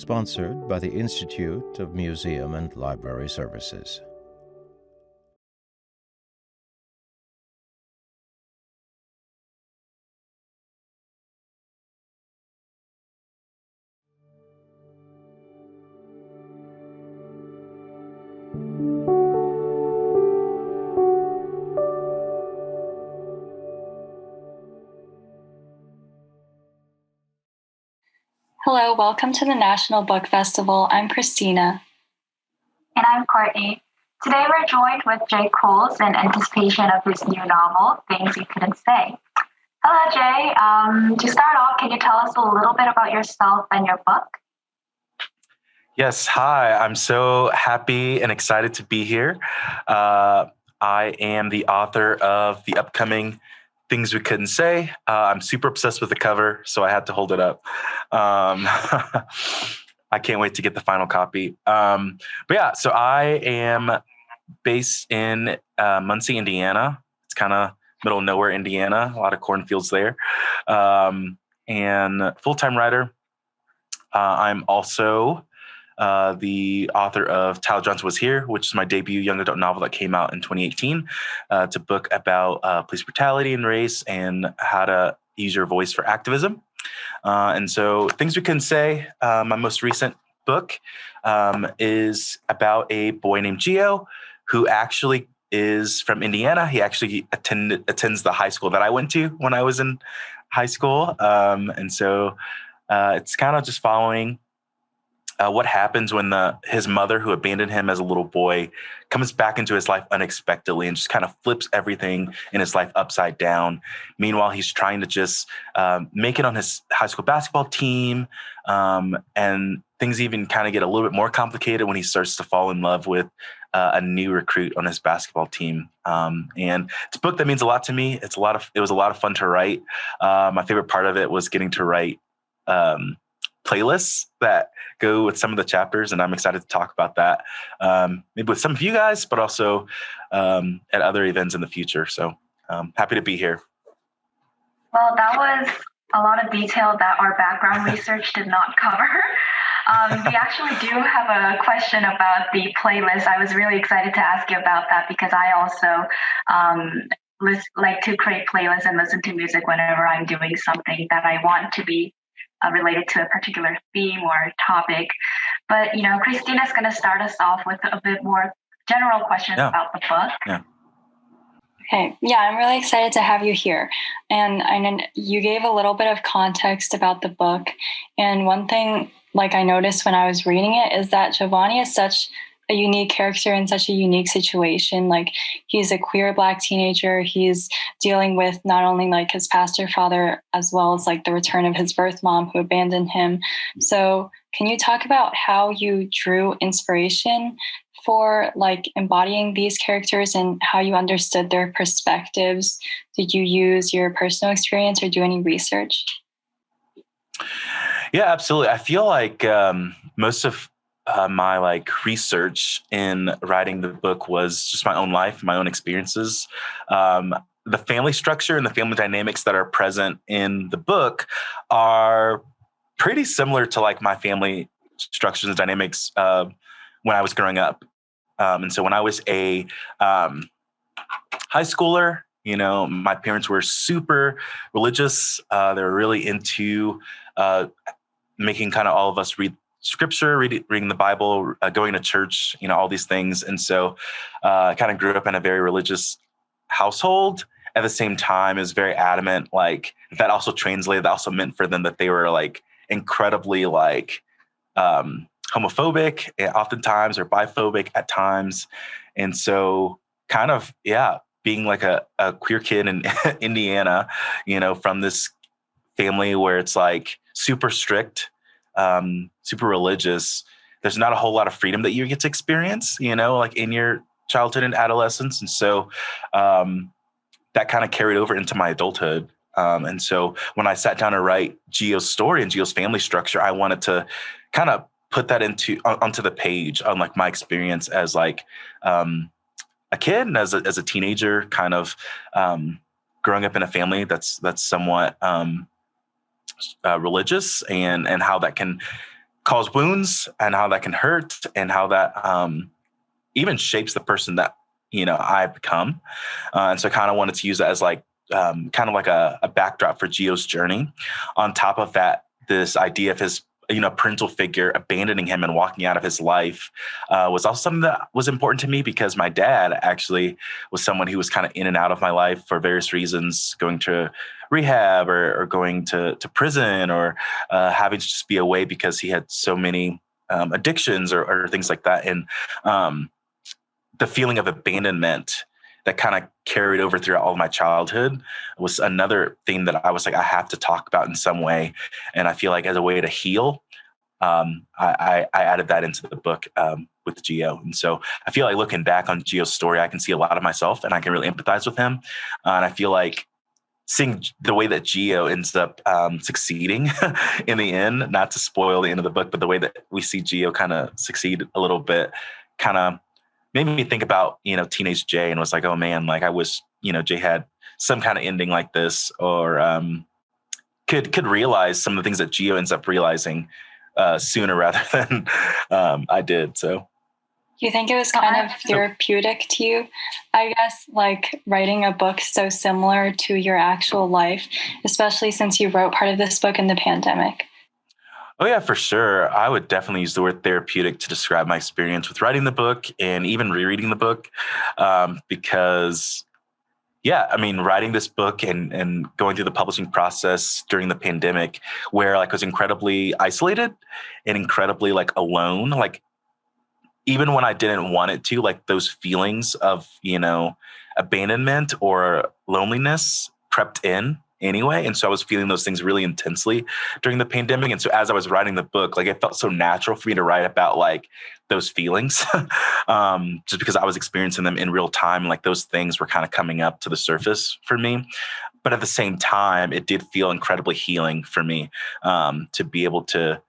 sponsored by the Institute of Museum and Library Services. Hello, welcome to the National Book Festival. I'm Christina. And I'm Courtney. Today we're joined with Jay Coles in anticipation of his new novel, Things You Couldn't Say. Hello, Jay. To start off, can you tell us a little bit about yourself and your book? Yes, hi. I'm so happy and excited to be here. I am the author of the upcoming Things We Couldn't Say. I'm super obsessed with the cover, so I had to hold it up. I can't wait to get the final copy. But yeah, so I am based in Muncie, Indiana. It's kind of middle of nowhere, Indiana. A lot of cornfields there. And full-time writer. I'm also the author of Tyler Johnson Was Here, which is my debut young adult novel that came out in 2018. It's a book about police brutality and race and how to use your voice for activism. And so Things We Couldn't Say, my most recent book, is about a boy named Gio who actually is from Indiana. He actually attends the high school that I went to when I was in high school. And so it's kind of just following what happens when his mother, who abandoned him as a little boy, comes back into his life unexpectedly and just kind of flips everything in his life upside down. Meanwhile, he's trying to just make it on his high school basketball team. And things even kind of get a little bit more complicated when he starts to fall in love with a new recruit on his basketball team. And it's a book that means a lot to me. It was a lot of fun to write. My favorite part of it was getting to write playlists that go with some of the chapters, and I'm excited to talk about that, maybe with some of you guys, but also at other events in the future. So happy to be here. Well, that was a lot of detail that our background research did not cover. We actually do have a question about the playlist. I was really excited to ask you about that because I also like to create playlists and listen to music whenever I'm doing something that I want to be related to a particular theme or topic. But, Christina's going to start us off with a bit more general questions about the book. Yeah. Okay. Yeah, I'm really excited to have you here. And I know you gave a little bit of context about the book. And one thing, I noticed when I was reading it, is that Giovanni is such a unique character in such a unique situation. He's a queer Black teenager. He's dealing with not only his pastor father, as well as the return of his birth mom who abandoned him. So can you talk about how you drew inspiration for embodying these characters and how you understood their perspectives? Did you use your personal experience or do any research? Yeah, absolutely. I feel like most of my research in writing the book was just my own life, my own experiences. The family structure and the family dynamics that are present in the book are pretty similar to my family structures and dynamics when I was growing up. And so when I was a high schooler, my parents were super religious. They were really into making kind of all of us read scripture, reading the Bible, going to church, all these things. And so I kind of grew up in a very religious household. At the same time, is very adamant, that also translated, that also meant for them that they were incredibly homophobic oftentimes, or biphobic at times. And so kind of, being a queer kid in Indiana, from this family where it's super strict, super religious, there's not a whole lot of freedom that you get to experience, in your childhood and adolescence. And so that kind of carried over into my adulthood. And so when I sat down to write Gio's story and Gio's family structure, I wanted to kind of put that onto the page on my experience as a kid and as a teenager, kind of growing up in a family that's somewhat religious, and how that can cause wounds and how that can hurt and how that even shapes the person that, I've become. And so I kind of wanted to use that as like kind of like a backdrop for Gio's journey. On top of that, this idea of his parental figure abandoning him and walking out of his life was also something that was important to me, because my dad actually was someone who was kind of in and out of my life for various reasons, going to rehab or going to prison, or having to just be away because he had so many addictions or things like that. And the feeling of abandonment that kind of carried over throughout all of my childhood was another thing that I was like, I have to talk about in some way. And I feel like as a way to heal, I added that into the book with Gio. And so I feel like looking back on Gio's story, I can see a lot of myself and I can really empathize with him. And I feel like seeing the way that Gio ends up succeeding in the end, not to spoil the end of the book, but the way that we see Gio kind of succeed a little bit kind of made me think about, teenage Jay, and was like, oh man, like I wish, Jay had some kind of ending like this, or could realize some of the things that Gio ends up realizing sooner rather than I did. So. Do you think it was kind of therapeutic to you? I guess like writing a book so similar to your actual life, especially since you wrote part of this book in the pandemic. Oh, yeah, for sure. I would definitely use the word therapeutic to describe my experience with writing the book and even rereading the book. Because, yeah, I mean, writing this book and going through the publishing process during the pandemic, where like I was incredibly isolated and incredibly like alone, like even when I didn't want it to, like those feelings of, abandonment or loneliness crept in anyway. And so I was feeling those things really intensely during the pandemic. And so as I was writing the book, like it felt so natural for me to write about like those feelings, just because I was experiencing them in real time. Like those things were kind of coming up to the surface for me. But at the same time, it did feel incredibly healing for me to be able to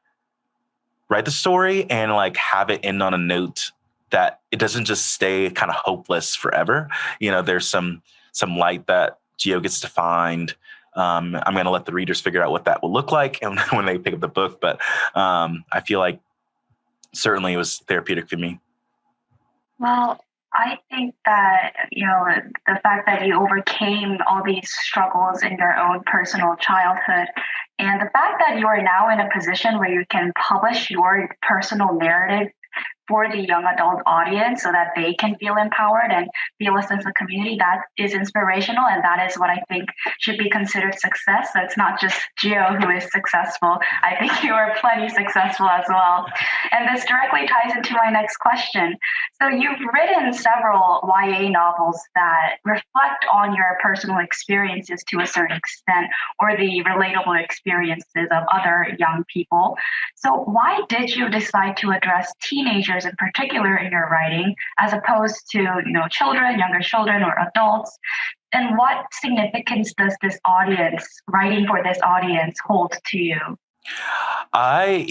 write the story and like have it end on a note that it doesn't just stay kind of hopeless forever. There's some light that Gio gets to find. I'm going to let the readers figure out what that will look like and when they pick up the book. But I feel like certainly it was therapeutic for me. Well, I think that, the fact that you overcame all these struggles in your own personal childhood, and the fact that you are now in a position where you can publish your personal narrative for the young adult audience so that they can feel empowered and feel a sense of community, that is inspirational. And that is what I think should be considered success. So it's not just Gio who is successful. I think you are plenty successful as well. And this directly ties into my next question. So you've written several YA novels that reflect on your personal experiences to a certain extent, or the relatable experiences of other young people. So why did you decide to address teenagers in particular in your writing, as opposed to, children, younger children, or adults? And what significance does this audience, writing for this audience, hold to you? As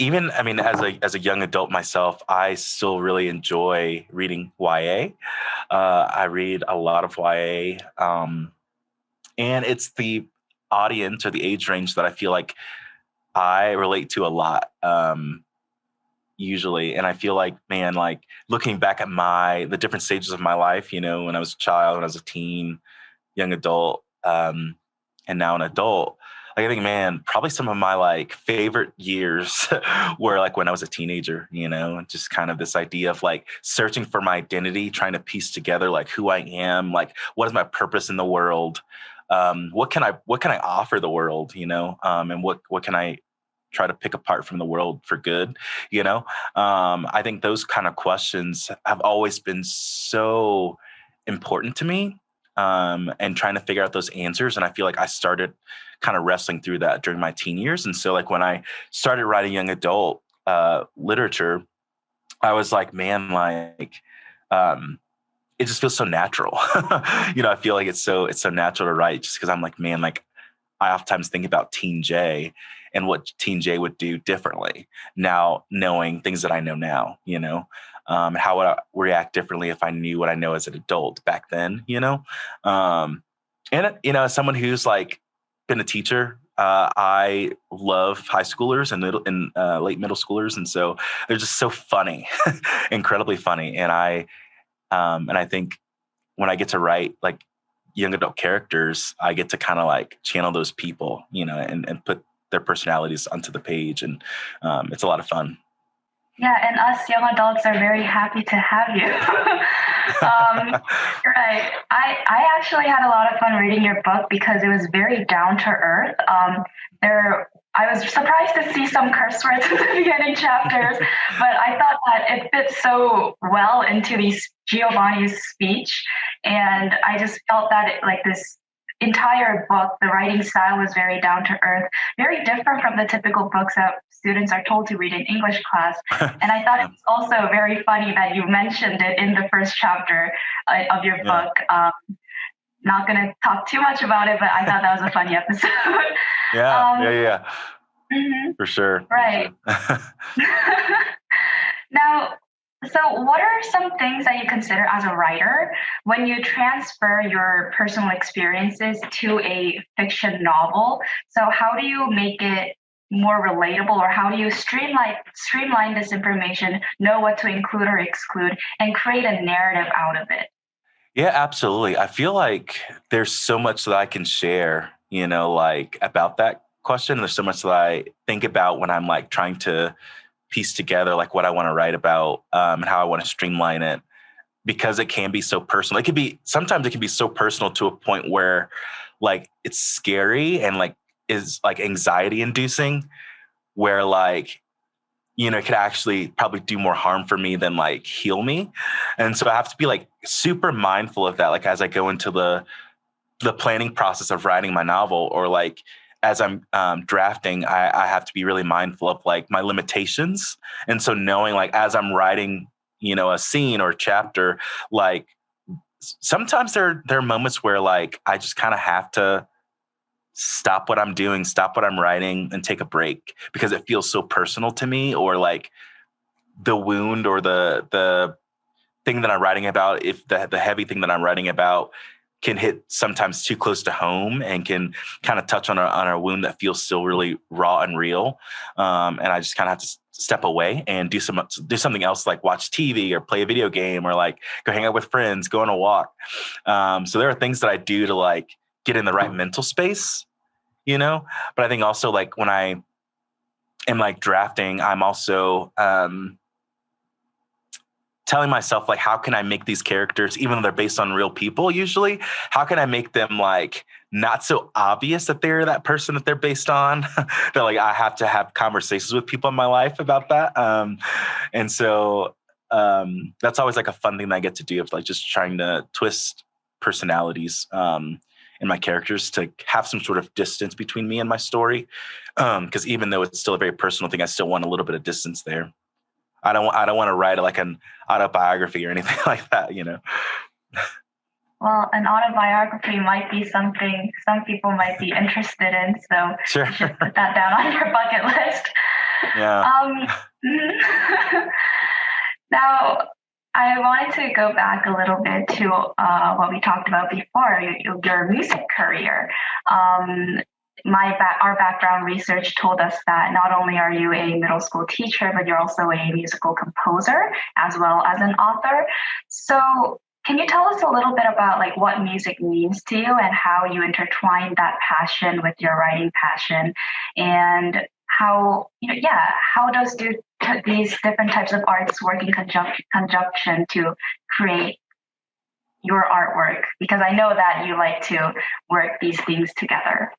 a young adult myself, I still really enjoy reading YA. I read a lot of YA, and it's the audience or the age range that I feel like I relate to a lot. Usually. And I feel like, man, like looking back at the different stages of my life, when I was a child, when I was a teen, young adult, and now an adult, like, I think, man, probably some of my like favorite years were like when I was a teenager, just kind of this idea of like searching for my identity, trying to piece together like who I am, like what is my purpose in the world? What can I offer the world, and what can I try to pick apart from the world for good, I think those kind of questions have always been so important to me, and trying to figure out those answers. And I feel like I started kind of wrestling through that during my teen years. And so like when I started writing young adult literature, I was like, man, like, it just feels so natural. I feel like it's so natural to write, just because I'm like, man, like I oftentimes think about Teen Jay and what Teen Jay would do differently now, knowing things that I know now, how would I react differently if I knew what I know as an adult back then, and, as someone who's like been a teacher I love high schoolers and late middle schoolers, and so they're just so funny, incredibly funny. And I think when I get to write like young adult characters, I get to kind of like channel those people, and put their personalities onto the page, and it's a lot of fun. Yeah, and us young adults are very happy to have you. Right. I actually had a lot of fun reading your book because it was very down to earth. I was surprised to see some curse words in the beginning chapters, but I thought that it fits so well into Giovanni's speech, and I just felt that this entire book, the writing style was very down to earth, very different from the typical books that students are told to read in English class. And I thought it was also very funny that you mentioned it in the first chapter of your book. Not going to talk too much about it, but I thought that was a funny episode. Yeah. Mm-hmm. For sure. Right. Now, so what are some things that you consider as a writer when you transfer your personal experiences to a fiction novel? So how do you make it more relatable, or how do you streamline this information, know what to include or exclude, and create a narrative out of it? Yeah, absolutely. I feel like there's so much that I can share, about that question. There's so much that I think about when I'm like trying to piece together like what I want to write about, and how I want to streamline it, because it can be so personal. Sometimes it can be so personal to a point where like it's scary and like is like anxiety inducing, where like, it could actually probably do more harm for me than like heal me. And so I have to be like super mindful of that. Like as I go into the planning process of writing my novel, or like as I'm drafting, I have to be really mindful of like my limitations. And so knowing like as I'm writing, a scene or a chapter, like sometimes there are moments where like I just kind of have to stop what I'm doing, stop what I'm writing, and take a break, because it feels so personal to me, or like the wound or the thing that I'm writing about, if the heavy thing that I'm writing about can hit sometimes too close to home and can kind of touch on a wound that feels still really raw and real. And I just kind of have to step away and do something else, like watch TV or play a video game, or like go hang out with friends, go on a walk. So there are things that I do to like get in the right mental space, but I think also like when I am like drafting, I'm also telling myself like, how can I make these characters, even though they're based on real people usually, how can I make them like not so obvious that they're that person that they're based on, that like I have to have conversations with people in my life about that. And so that's always like a fun thing that I get to do, of like just trying to twist personalities in my characters to have some sort of distance between me and my story. Because even though it's still a very personal thing, I still want a little bit of distance there. I don't want to write like an autobiography or anything like that, Well, an autobiography might be something some people might be interested in, so sure. You should put that down on your bucket list. Yeah. Now, I wanted to go back a little bit to what we talked about before, your music career. Our background research told us that not only are you a middle school teacher, but you're also a musical composer as well as an author. So can you tell us a little bit about like what music means to you and how you intertwine that passion with your writing passion, and how does these different types of arts work in conjunction to create your artwork? Because I know that you like to work these things together.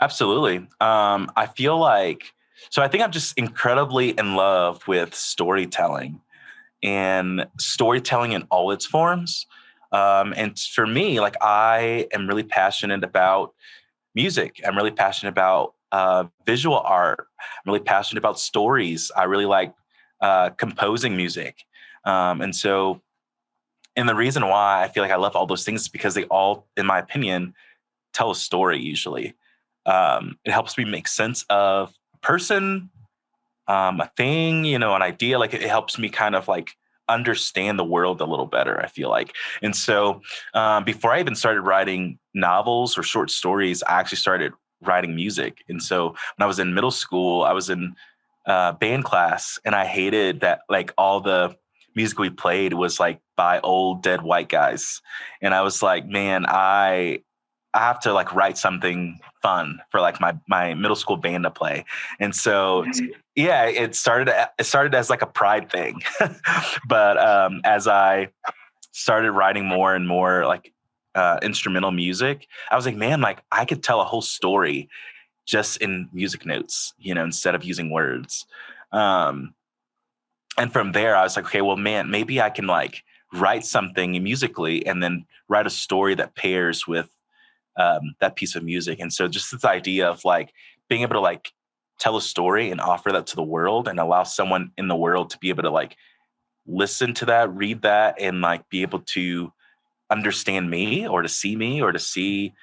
Absolutely. I feel like, so I think I'm just incredibly in love with storytelling, and storytelling in all its forms. And for me, like I am really passionate about music. I'm really passionate about visual art. I'm really passionate about stories. I really like composing music. And the reason why I feel like I love all those things is because they all, in my opinion, tell a story usually. It helps me make sense of a person, a thing, an idea. Like it helps me kind of like understand the world a little better, I feel like. And so before I even started writing novels or short stories, I actually started writing music. And so when I was in middle school, I was in band class, and I hated that like all the music we played was like by old dead white guys. And I was like, man, I have to like write something fun for like my middle school band to play. And so yeah, it started as like a pride thing. But as I started writing more and more like instrumental music, I was like, man, like I could tell a whole story just in music notes, instead of using words. And from there I was like, okay, well, man, maybe I can like write something musically and then write a story that pairs with that piece of music. And so just this idea of like being able to like tell a story and offer that to the world and allow someone in the world to be able to like listen to that, read that, and like be able to understand me or to see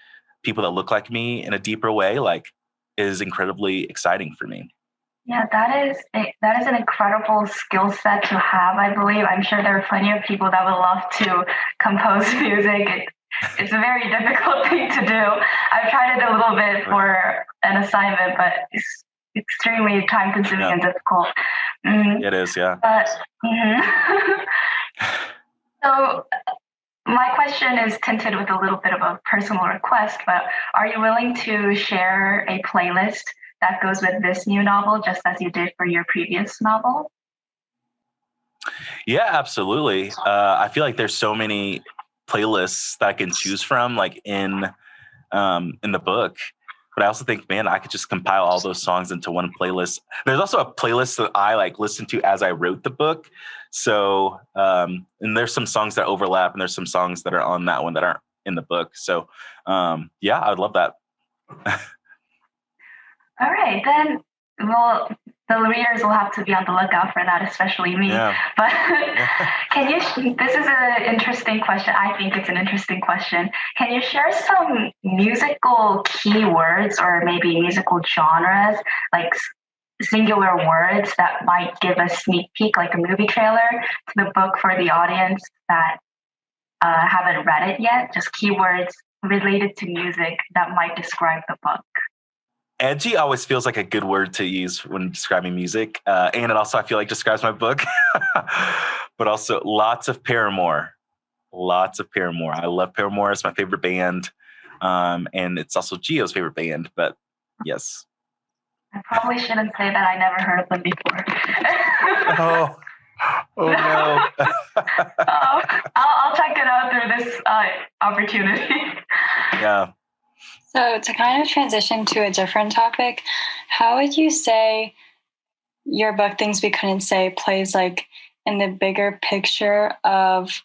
people that look like me in a deeper way, like is incredibly exciting for me. Yeah, that is an incredible skill set to have, I believe. I'm sure there are plenty of people that would love to compose music. It's a very difficult thing to do. I've tried it a little bit for an assignment, but it's extremely time consuming and difficult. It is, yeah. But so my question is tinted with a little bit of a personal request, but are you willing to share a playlist that goes with this new novel, just as you did for your previous novel? Yeah, absolutely. I feel like there's so many playlists that I can choose from, like in the book. But I also think, man, I could just compile all those songs into one playlist. There's also a playlist that I like listened to as I wrote the book. So, and there's some songs that overlap, and there's some songs that are on that one that aren't in the book. So, yeah, I would love that. All right, then, well, the readers will have to be on the lookout for that, especially me. Yeah. But this is an interesting question. I think it's an interesting question. Can you share some musical keywords or maybe musical genres, like singular words that might give a sneak peek, like a movie trailer, to the book for the audience that haven't read it yet? Just keywords related to music that might describe the book. Edgy always feels like a good word to use when describing music. And it also, I feel like, describes my book. But also lots of Paramore. Lots of Paramore. I love Paramore. It's my favorite band. And it's also Gio's favorite band. But yes. I probably shouldn't say that. I never heard of them before. Oh no. I'll check it out through this opportunity. Yeah. So to kind of transition to a different topic, how would you say your book, Things We Couldn't Say, plays like in the bigger picture of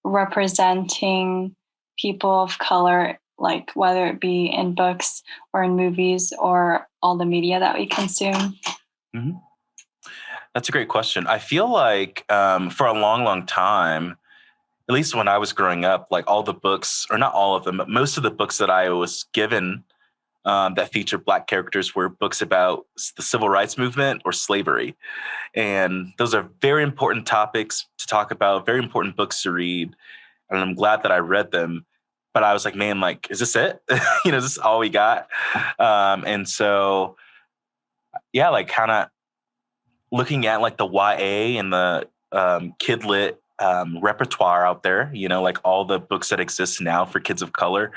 representing people of color, like whether it be in books or in movies or all the media that we consume? Mm-hmm. That's a great question. I feel like for a long, long time, at least when I was growing up, like all the books, or not all of them, but most of the books that I was given that featured Black characters were books about the civil rights movement or slavery. And those are very important topics to talk about, very important books to read. And I'm glad that I read them. But I was like, man, like, is this it? Is this all we got? And so, yeah, like kind of looking at like the YA and the kid lit repertoire out there, like all the books that exist now for kids of color.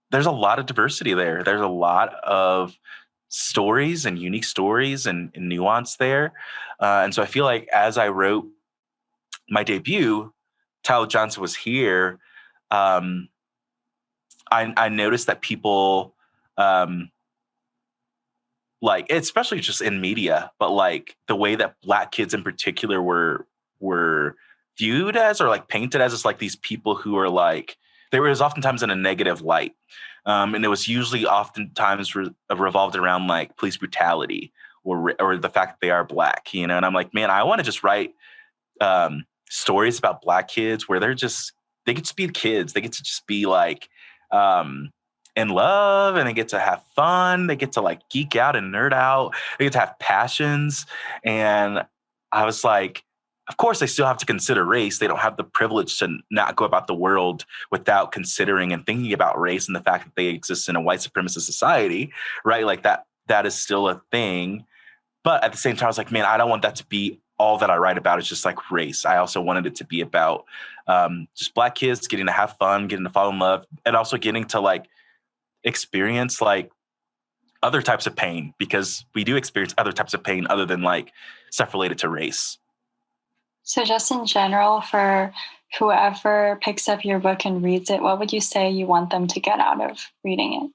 There's a lot of diversity there. There's a lot of stories and unique stories and nuance there. And so I feel like as I wrote my debut, Tyler Johnson Was Here, I noticed that people, like, especially just in media, but like the way that Black kids in particular were viewed as, or like painted as, is like these people who are like, there was oftentimes in a negative light. And it was usually oftentimes revolved around like police brutality or the fact that they are Black, and I'm like, man, I want to just write stories about Black kids where they get to be kids. They get to just be like in love, and they get to have fun. They get to like geek out and nerd out. They get to have passions. And I was like, of course, they still have to consider race. They don't have the privilege to not go about the world without considering and thinking about race and the fact that they exist in a white supremacist society, right? Like that is still a thing. But at the same time, I was like, man, I don't want that to be all that I write about. It's just like race. I also wanted it to be about just Black kids getting to have fun, getting to fall in love, and also getting to like experience like other types of pain, because we do experience other types of pain other than like stuff related to race. So just in general, for whoever picks up your book and reads it, what would you say you want them to get out of reading it?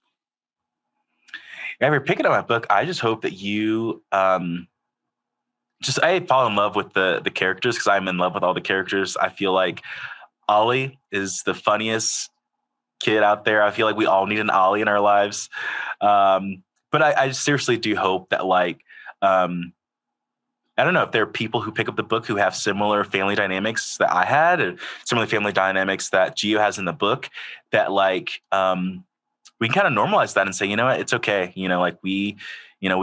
If you're picking up my book, I just hope that you I fall in love with the characters, because I'm in love with all the characters. I feel like Ollie is the funniest kid out there. I feel like we all need an Ollie in our lives. But I seriously do hope that like, I don't know if there are people who pick up the book who have similar family dynamics that I had, or similar family dynamics that Gio has in the book, that like we can kind of normalize that and say, you know what, it's okay. You know, like we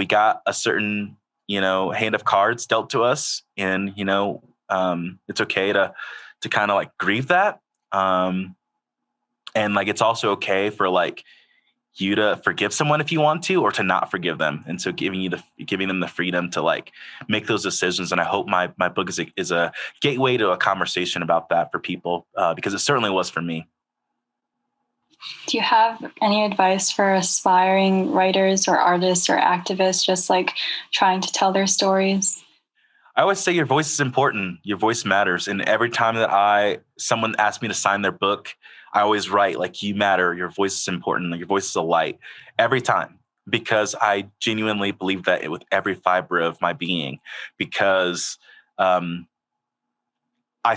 got a certain, hand of cards dealt to us, and, it's okay to kind of like grieve that. And like, it's also okay for like you to forgive someone if you want to, or to not forgive them. And so giving them the freedom to like make those decisions. And I hope my book is a gateway to a conversation about that for people, because it certainly was for me. Do you have any advice for aspiring writers or artists or activists just like trying to tell their stories? I always say your voice is important. Your voice matters. And every time that someone asks me to sign their book, I always write like, you matter. Your voice is important. Your voice is a light, every time, because I genuinely believe that with every fiber of my being, because I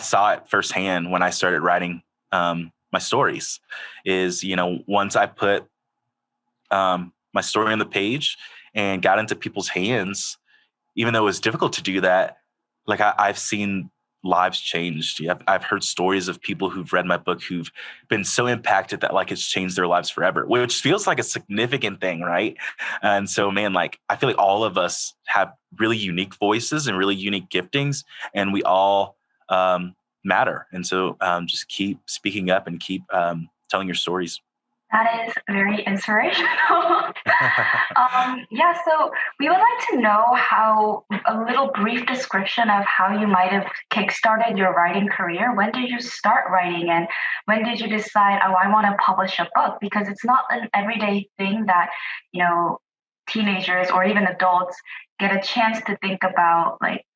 saw it firsthand when I started writing my stories. Is, once I put my story on the page and got into people's hands, even though it was difficult to do that, like I've seen lives changed. I've heard stories of people who've read my book who've been so impacted that like it's changed their lives forever, which feels like a significant thing, right? And so, man, like I feel like all of us have really unique voices and really unique giftings, and we all matter. And so just keep speaking up and keep telling your stories. That is very inspirational. So we would like to know a little brief description of how you might have kickstarted your writing career. When did you start writing, and when did you decide, I want to publish a book? Because it's not an everyday thing that, teenagers or even adults get a chance to think about, like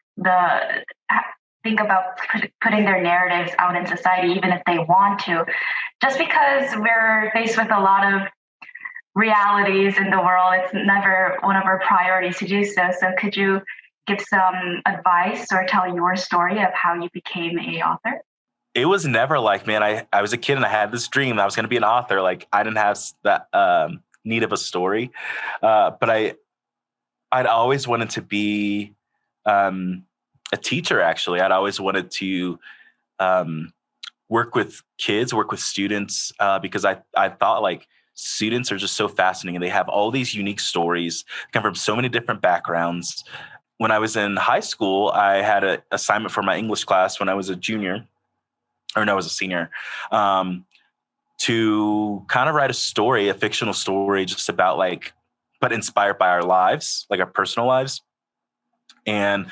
putting their narratives out in society, even if they want to, just because we're faced with a lot of realities in the world. It's never one of our priorities to do so. So could you give some advice or tell your story of how you became an author? It was never like, man, I was a kid and I had this dream that I was going to be an author. Like I didn't have that need of a story. But I'd always wanted to be a teacher, actually. I'd always wanted to work with kids, work with students, because I thought like students are just so fascinating. They have all these unique stories, come from so many different backgrounds. When I was in high school, I had an assignment for my English class when I was a senior, to kind of write a story, a fictional story, just about like, but inspired by our lives, like our personal lives. And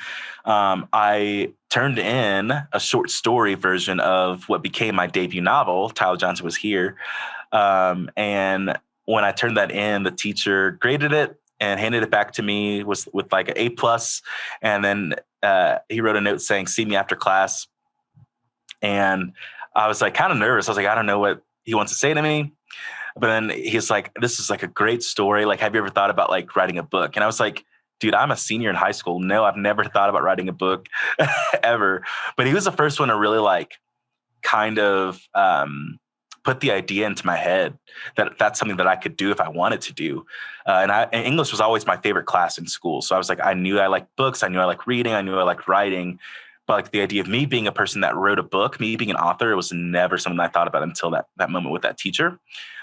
I turned in a short story version of what became my debut novel, Tyler Johnson Was Here. And when I turned that in, the teacher graded it and handed it back to me with like an A+. And then he wrote a note saying, "See me after class." And I was like kind of nervous. I was like, I don't know what he wants to say to me. But then he's like, "This is like a great story. Like, have you ever thought about like writing a book?" And I was like, dude, I'm a senior in high school. No, I've never thought about writing a book ever. But he was the first one to really like kind of put the idea into my head that that's something that I could do if I wanted to do. And English was always my favorite class in school. So I was like, I knew I liked books. I knew I liked reading. I knew I liked writing. But like the idea of me being a person that wrote a book, me being an author, it was never something I thought about until that moment with that teacher.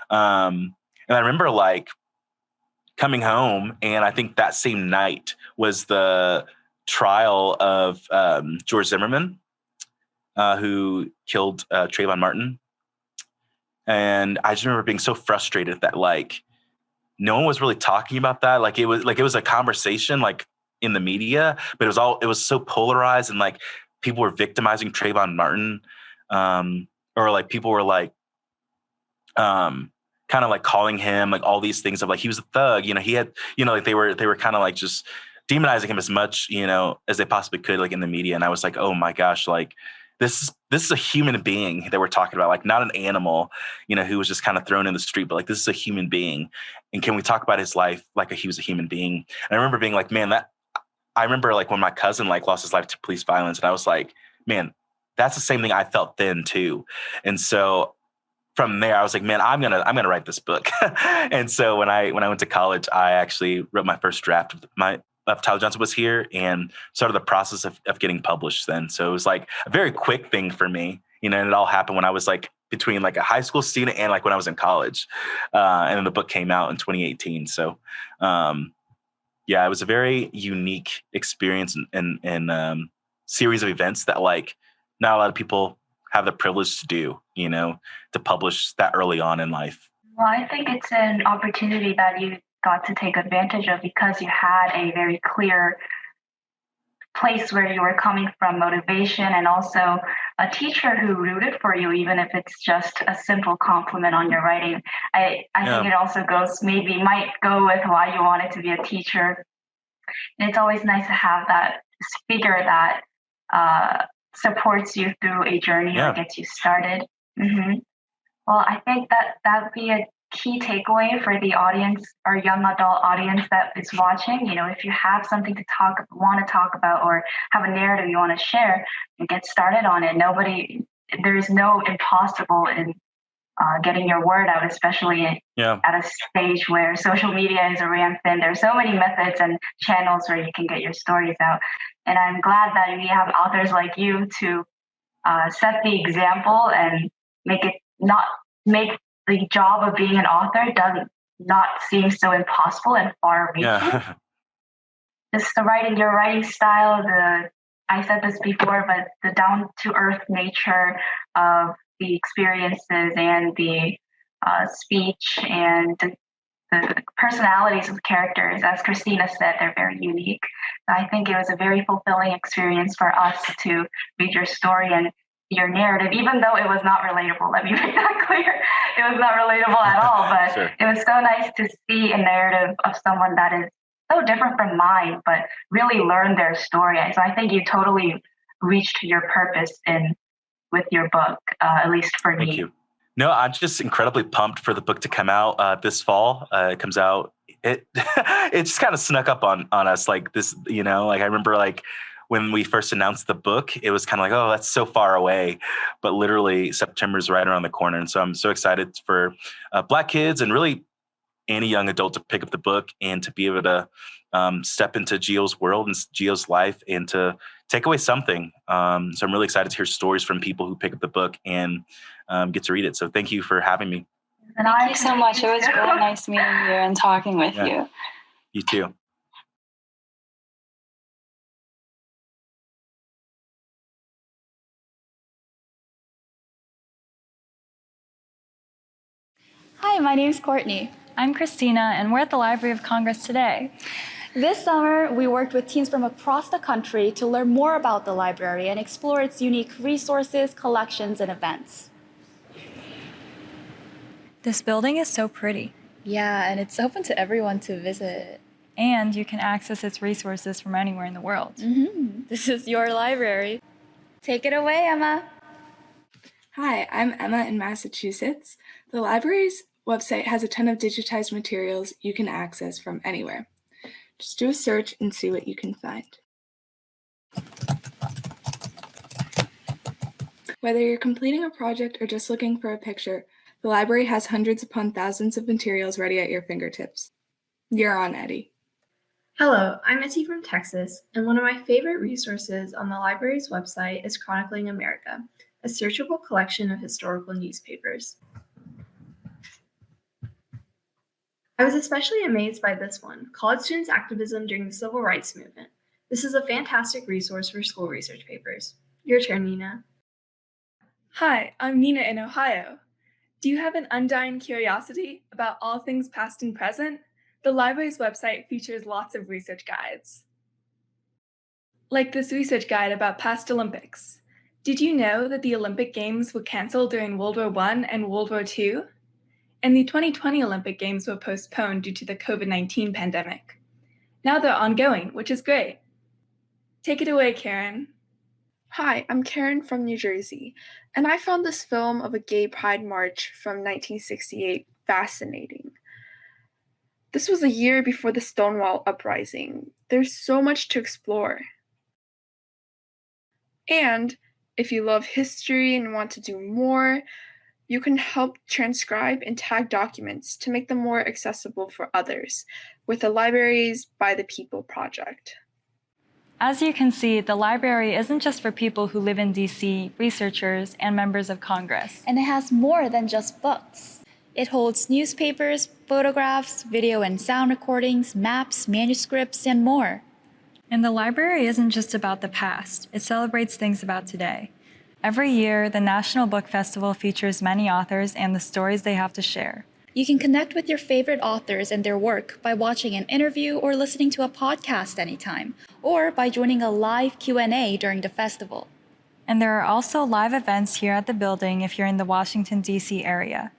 And I remember like coming home, and I think that same night was the trial of George Zimmerman, who killed Trayvon Martin. And I just remember being so frustrated that like no one was really talking about that. Like it was a conversation like in the media, but it was so polarized, and like people were victimizing Trayvon Martin, or like people were like kind of like calling him like all these things of like he was a thug. He had like they were kind of like just demonizing him as much as they possibly could like in the media. And I was like, oh my gosh, like this is a human being that we're talking about, like not an animal, who was just kind of thrown in the street, but like this is a human being. And can we talk about his life like he was a human being? And I remember being like, man, I remember like when my cousin like lost his life to police violence, and I was like, man, that's the same thing I felt then too. And so from there, I was like, man, I'm gonna write this book. And so when I went to college, I actually wrote my first draft of Tyler Johnson Was Here, and started the process of getting published then. So it was like a very quick thing for me, and it all happened when I was like between like a high school student and like when I was in college. And then the book came out in 2018. So yeah, it was a very unique experience and series of events that like not a lot of people have the privilege to do, to publish that early on in life. Well, I think it's an opportunity that you got to take advantage of because you had a very clear place where you were coming from, motivation, and also a teacher who rooted for you, even if it's just a simple compliment on your writing. I think it also might go with why you wanted to be a teacher. And it's always nice to have that figure that supports you through a journey or gets you started. Mm-hmm. Well, I think that would be a key takeaway for the audience or young adult audience that is watching. If you have something to want to talk about, or have a narrative you want to share, and get started on it. There is no impossible in getting your word out, especially at a stage where social media is rampant. There's so many methods and channels where you can get your stories out. And I'm glad that we have authors like you to set the example and make the job of being an author does not seem so impossible and far-reaching. Yeah. Just your writing style, I said this before, but the down-to-earth nature of the experiences and the speech and the personalities of the characters, as Christina said, they're very unique. I think it was a very fulfilling experience for us to read your story and your narrative, even though it was not relatable. Let me make that clear. It was not relatable at all, but Sure. It was so nice to see a narrative of someone that is so different from mine, but really learn their story. And so I think you totally reached your purpose with your book, at least for me. Thank you. No, I'm just incredibly pumped for the book to come out this fall. It comes out. It just kind of snuck up on us like this, like I remember like when we first announced the book, it was kind of like, oh, that's so far away. But literally September is right around the corner. And so I'm so excited for Black kids and really any young adult to pick up the book and to be able to step into Gio's world and Gio's life and to take away something. So I'm really excited to hear stories from people who pick up the book and get to read it. So thank you for having me. Thank you so much. It was really nice meeting you and talking with you. You too. Hi, my name's Courtney. I'm Christina, and we're at the Library of Congress today. This summer, we worked with teams from across the country to learn more about the library and explore its unique resources, collections, and events. This building is so pretty. Yeah, and it's open to everyone to visit. And you can access its resources from anywhere in the world. Mm-hmm. This is your library. Take it away, Emma. Hi, I'm Emma in Massachusetts. The library's website has a ton of digitized materials you can access from anywhere. Just do a search and see what you can find. Whether you're completing a project or just looking for a picture, the library has hundreds upon thousands of materials ready at your fingertips. You're on, Eddie. Hello, I'm Mitzi from Texas, and one of my favorite resources on the library's website is Chronicling America, a searchable collection of historical newspapers. I was especially amazed by this one, College Students' Activism During the Civil Rights Movement. This is a fantastic resource for school research papers. Your turn, Nina. Hi, I'm Nina in Ohio. Do you have an undying curiosity about all things past and present? The library's website features lots of research guides. Like this research guide about past Olympics. Did you know that the Olympic Games were canceled during World War I and World War II? And the 2020 Olympic Games were postponed due to the COVID-19 pandemic. Now they're ongoing, which is great. Take it away, Karen. Hi, I'm Karen from New Jersey, and I found this film of a gay pride march from 1968 fascinating. This was a year before the Stonewall Uprising. There's so much to explore. And if you love history and want to do more, you can help transcribe and tag documents to make them more accessible for others with the Libraries by the People project. As you can see, the library isn't just for people who live in DC, researchers, and members of Congress. And it has more than just books. It holds newspapers, photographs, video and sound recordings, maps, manuscripts, and more. And the library isn't just about the past, it celebrates things about today. Every year, the National Book Festival features many authors and the stories they have to share. You can connect with your favorite authors and their work by watching an interview or listening to a podcast anytime, or by joining a live Q&A during the festival. And there are also live events here at the building if you're in the Washington, D.C. area.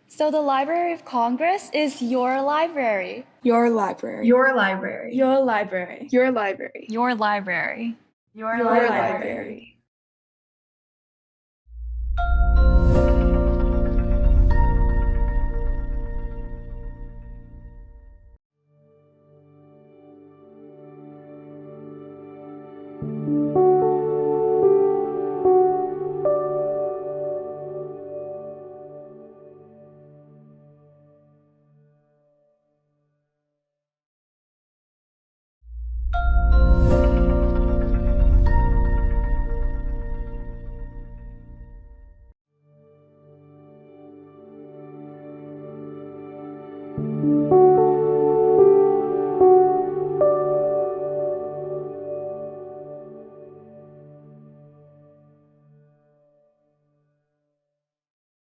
So the Library of Congress is your library. Your library. Your library. Your library. Your library. Your library. Your Your library. library.